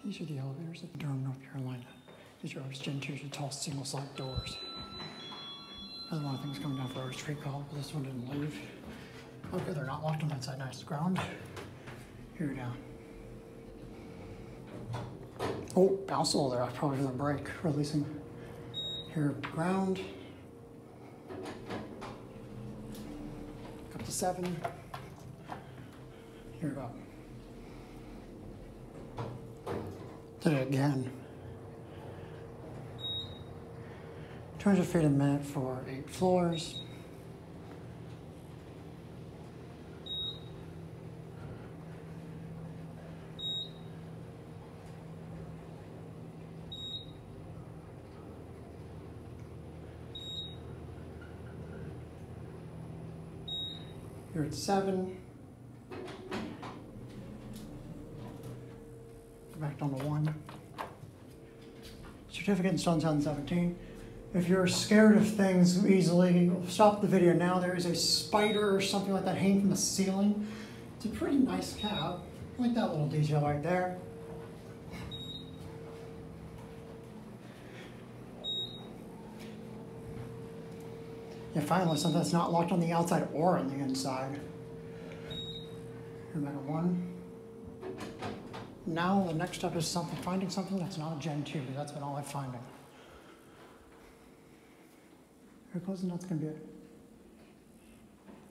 These are the elevators at Durham, North Carolina. These are always Gen 2s with tall single slide doors. There's a lot of things coming down for our street call, but this one didn't leave. Okay, they're not locked on that side. Nice ground. Here down. Oh, bounce a little there. Probably for the brake releasing. Here, ground. Up to 7. Here, up. Did it again. 200 feet a minute for 8 floors. You're at 7. Go back down to 1. Certificate installed in 2017. If you're scared of things easily, stop the video now. There is a spider or something like that hanging from the ceiling. It's a pretty nice cab. I like that little detail right there. Yeah, finally, something that's not locked on the outside or on the inside. Here, 1. Now the next step is finding something that's not a Gen 2. That's been all I'm finding. Here goes, and that's going to be it.